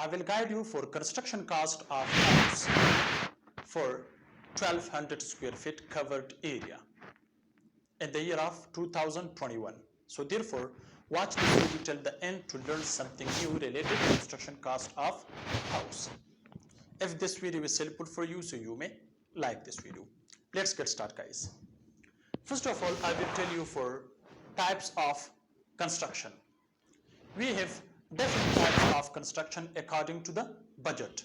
I will guide you for construction cost of house for 1200 square feet covered area in the year of 2021. So therefore, watch this video till the end to learn something new related to construction cost of house. If this video is helpful for you, so you may like this video. Let's get started, guys. First of all, I will tell you for types of construction. We have different types of construction according to the budget.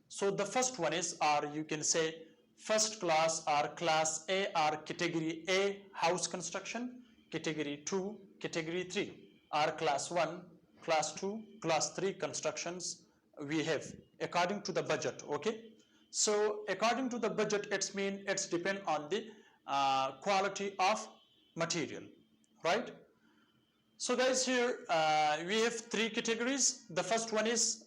So the first one is, or you can say first class or class A or category A house construction, category 2, category 3, or class 1, class 2, class 3 constructions we have according to the budget. Okay, so according to the budget, it's depend on the quality of material, right? So guys, here we have three categories. The first one is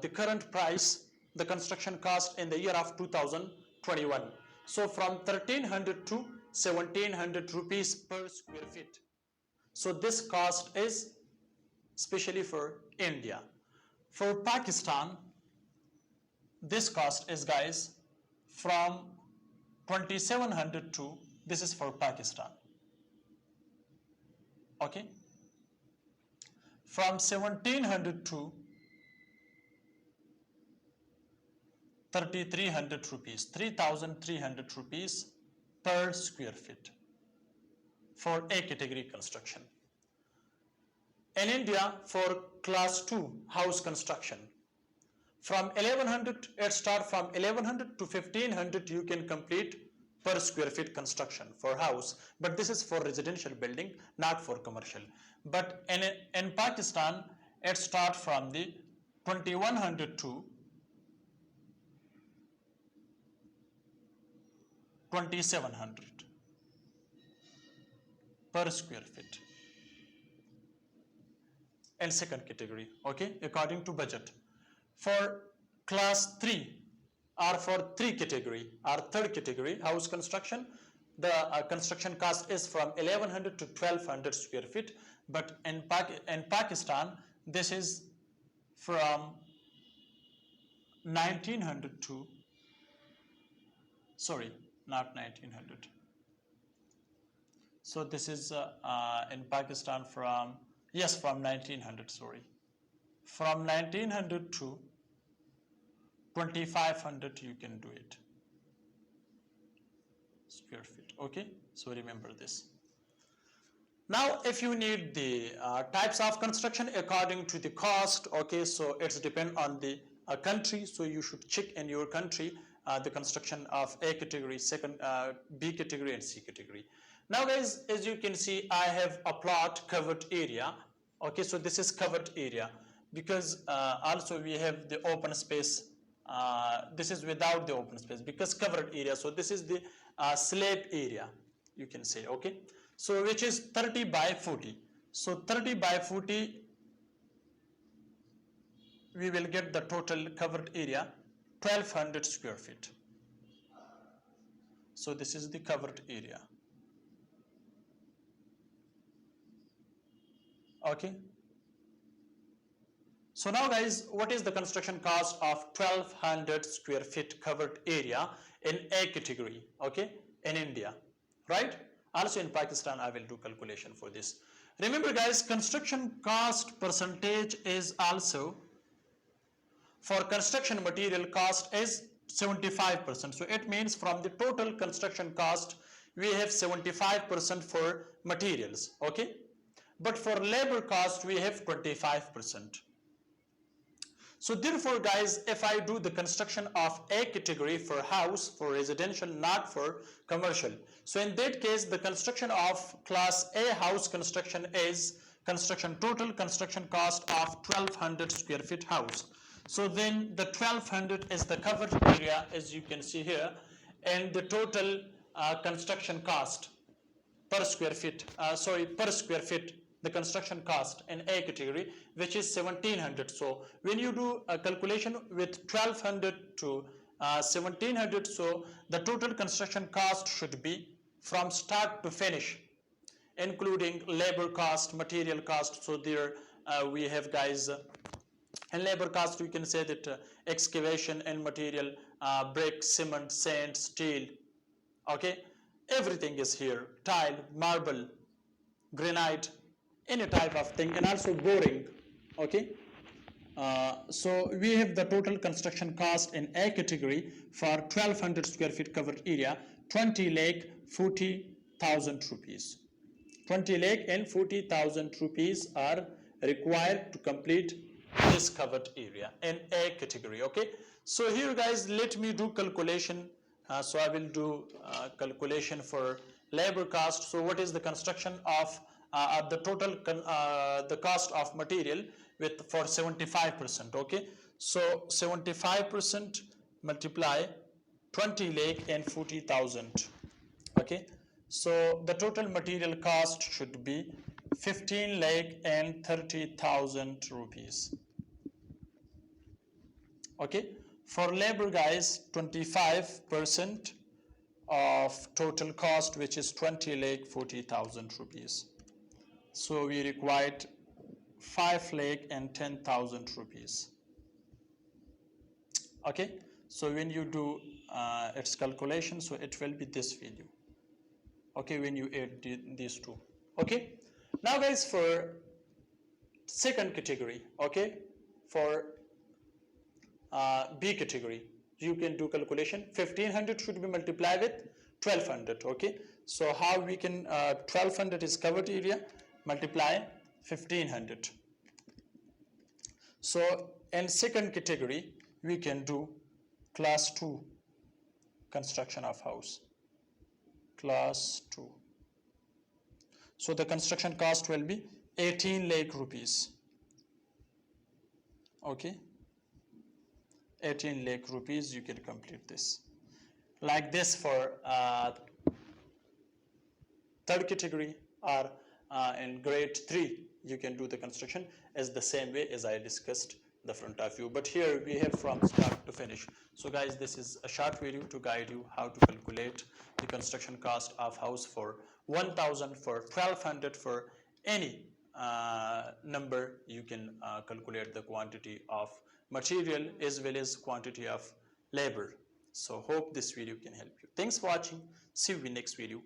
the current price, the construction cost in the year of 2021. So from 1300 to 1700 rupees per square feet. So this cost is especially for India. For Pakistan, this cost is, guys, from 2700 to, this is for Pakistan. Okay, from 1700 to 3300 rupees, 3300 rupees per square feet for A category construction. In India, for class 2 house construction, from 1100, it start from 1100 to 1500 you can complete per square feet construction for house, but this is for residential building, not for commercial. But in Pakistan, it start from the 2100 to 2700 per square feet in second category, okay, according to budget. For class 3 or for 3 category or third category house construction, the construction cost is from 1100 to 1200 square feet, but in Pakistan, this is from 1900 to, sorry, not 1900. So this is in Pakistan from, yes, from 1900, sorry. From 1900 to 2500 you can do it square feet. Okay, so remember this. Now if you need the types of construction according to the cost, okay, so it's depend on the country, so you should check in your country the construction of A category, second B category and C category. Now guys, as you can see, I have a plot covered area. Okay, so this is covered area because also we have the open space. This is without the open space because covered area. So this is the slab area, you can say. Okay, so which is 30 by 40. So 30 by 40, we will get the total covered area 1200 square feet. So this is the covered area. Okay, so now guys, what is the construction cost of 1200 square feet covered area in A category, okay, in India, right? Also in Pakistan, I will do calculation for this. Remember guys, construction cost percentage is also, for construction material cost is 75%. So it means from the total construction cost, we have 75% for materials, okay? But for labor cost, we have 25%. So therefore guys, if I do the construction of A category for house, for residential, not for commercial, so in that case, the construction of class A house construction is total construction cost of 1200 square feet house. So then the 1200 is the covered area, as you can see here, and the total construction cost per square feet, per square feet, the construction cost in A category, which is 1700. So when you do a calculation with 1200 to 1700, so the total construction cost should be from start to finish, including labor cost, material cost. So there we have guys And labor cost, you can say that excavation and material, brick, cement, sand, steel, okay, everything is here, tile, marble, granite, any type of thing, and also boring, okay. So we have the total construction cost in A category for 1200 square feet covered area, 20 lakh 40,000 rupees. 20 lakh and 40,000 rupees are required to complete this covered area in A category, okay. So here guys, let me do calculation. So I will do calculation for labor cost. So what is the construction of the total the cost of material with for 75%, okay. So 75% multiply 20 lakh and 40,000, okay. So the total material cost should be 15 lakh and 30,000 rupees, okay. For labor guys, 25% of total cost, which is 20 lakh 40,000 rupees. So we required 5 lakh and 10,000 rupees, okay. So when you do its calculation, so it will be this value, okay, when you add these two, okay. Now guys, for second category, okay, for B category, you can do calculation. 1500 should be multiplied with 1200, okay. So how we can 1200 is covered area, multiply 1500. So in second category, we can do class 2 construction of house, class 2. So the construction cost will be 18 lakh rupees, okay. 18 lakh rupees, you can complete this. Like this for third category, or in grade 3, you can do the construction as the same way as I discussed the front of you. But here we have from start to finish. So guys, this is a short video to guide you how to calculate the construction cost of house for 1000, for 1200, for any number. You can calculate the quantity of material as well as quantity of labor. So hope this video can help you. Thanks for watching. See you in next video.